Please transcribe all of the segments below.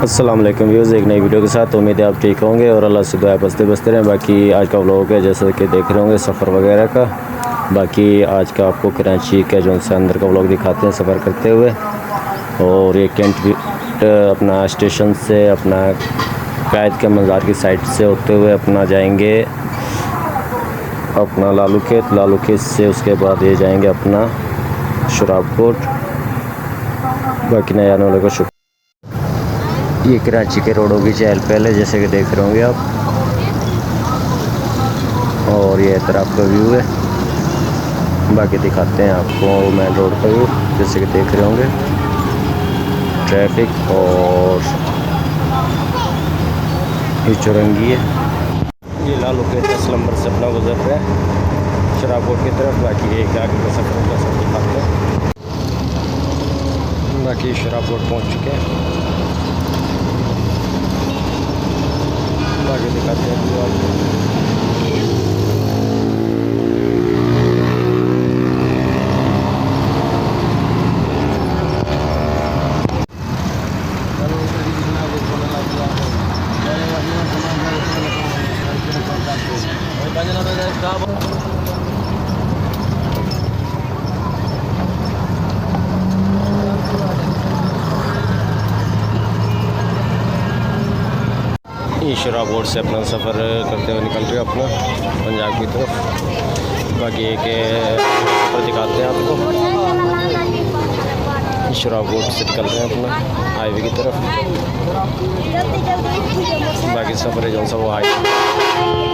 अस्सलाम वालेकुम व्यूज़, एक नई वीडियो के साथ उम्मीद है आप ठीक होंगे और अल्लाह से दुआ बसते बसते रहें। बाकी आज का व्लॉग है जैसे कि देख रहे होंगे सफ़र वगैरह का। बाकी आज का आपको कराची के जो से अंदर का व्लॉग दिखाते हैं सफ़र करते हुए। और ये कैंट अपना स्टेशन से अपना कायद के मज़ार की साइड से होते हुए अपना जाएंगे अपना लालू खेत से, उसके बाद ये जाएंगे अपना शराब कोट। बाकी नए आने वालों का शुक्र। ये कराची के रोडों की चहल पहल है जैसे कि देख रहे होंगे आप। और ये तरफ का व्यू है। बाकी दिखाते हैं आपको मेन रोड का व्यू जैसे कि देख रहे होंगे। ट्रैफिक और ये चौरंगी है। ये लालू के 10 नंबर से अपना गुजर रहा है शराब कोट की तरफ। बाकी एक आगे का सफ़र का सब दिखाते हैं। बाकी शराब कोट पहुँच चुके हैं। आगे दिखाते हैं आपको। ये शराब बोर्ड से अपना सफ़र करते हुए निकल रहे हैं अपना पंजाब की तरफ। बाकी एक सफ़र दिखाते हैं आपको। शराब बोर्ड से निकल रहे हैं अपना हाईवे की तरफ। बाकी सफ़र है जो सा वो हाईवे से निकलते हुए।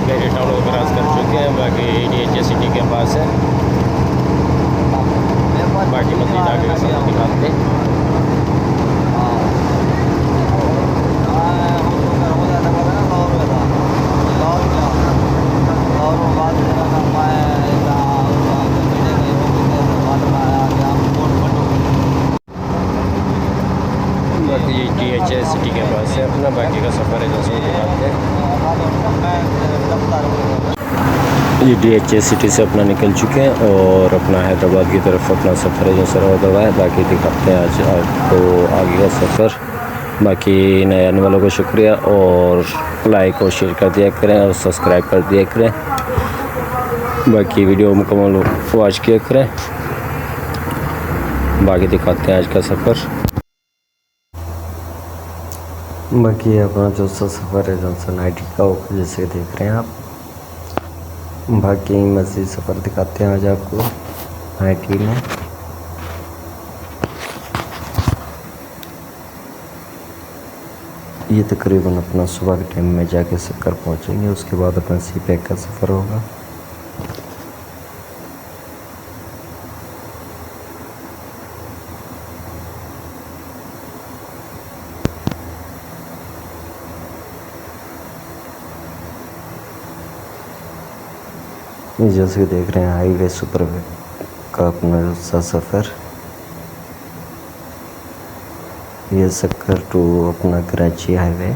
बेरी टाउन को क्रॉस कर चुके हैं। बाकी DHA सिटी के पास है। बाकी मज़ीद आगे का सब दिखाते हैं। बाकी DHA सिटी के पास है अपना। बाकी का सफ़र है जैसे दिखाते हैं। ये DHA सिटी से अपना निकल चुके हैं और अपना हैदराबाद की तरफ अपना सफ़र है जो सर हुआ है। बाकी दिखाते हैं आज आपको आगे का सफ़र। बाकी नए आने वालों का शुक्रिया और लाइक और शेयर कर दिया करें और सब्सक्राइब कर दिया करें। बाकी वीडियो मुकम्मल वॉच किया करें। बाकी दिखाते हैं आज का सफ़र। बाकी अपना जो सा सफ़र है जो सा नाइट का होगा जैसे देख रहे हैं आप। बाकी मज़ीद सफ़र दिखाते हैं आज आपको नाइट में। ये तकरीबन अपना सुबह के टाइम में जाके सक्कर पहुंचेंगे। उसके बाद अपना सी पैक का सफ़र होगा। जैसे कि देख रहे हैं हाईवे सुपर का अपना सा सफ़र। ये सक्कर टू अपना कराची हाईवे।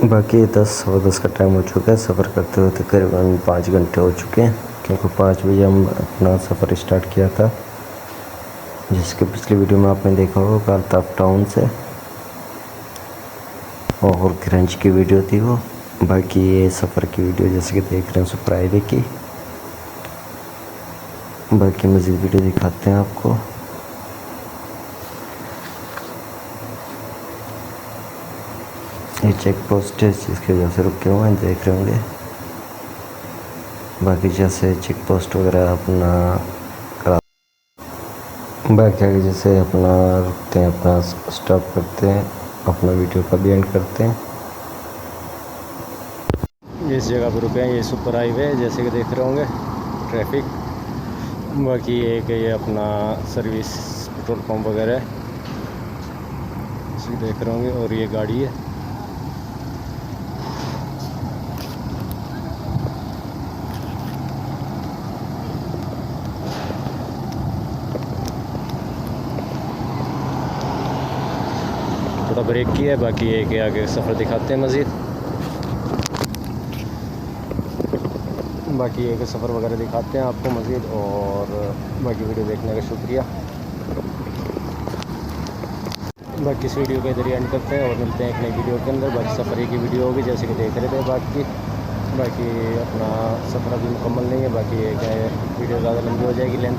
बाकी 10 का टाइम हो चुका है। सफ़र करते हुए तकरीबन 5 घंटे हो चुके हैं क्योंकि 5 बजे हम अपना सफ़र स्टार्ट किया था। जिसके पिछली वीडियो में आपने देखा होगा अल्ताफ टाउन से और कराची की वीडियो थी वो। बाकी ये सफ़र की वीडियो जैसे कि देख रहे हैं सुपर हाईवे की। बाकी मज़ीद वीडियो दिखाते हैं आपको। ये चेक पोस्ट है जिसकी वजह से रुके हुए हैं देख रहे होंगे। बाकी जैसे चेक पोस्ट वगैरह अपना करा। बाकी आगे जैसे अपना रुकते हैं अपना स्टॉप करते हैं अपना वीडियो का भी एंड करते हैं। इस जगह पर रुके हैं। ये सुपर हाईवे जैसे कि देख रहे होंगे ट्रैफिक। बाकी एक ये अपना सर्विस पेट्रोल पंप वगैरह जैसे देख रहे होंगे। और ये गाड़ी है। थोड़ा ब्रेक किया है, बाकी ये कि आगे सफ़र दिखाते हैं मज़ीद। बाकी एक सफ़र वगैरह दिखाते हैं आपको मज़ीद, और बाकी वीडियो देखने का शुक्रिया। बाकी इस वीडियो के ज़रिए एंड करते हैं और मिलते हैं एक नई वीडियो के अंदर। बाकी सफ़र की वीडियो होगी जैसे कि देख रहे थे। बाकी अपना सफ़र अभी मुकम्मल नहीं है, बाकी ये क्या है वीडियो ज़्यादा लंबी हो जाएगी लेंथ,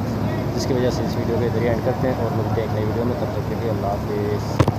जिसकी वजह से इस वीडियो के ज़रिए एंड करते हैं और मिलते हैं एक नई वीडियो में। तब तक के लिए अल्लाह हाफ़िज़।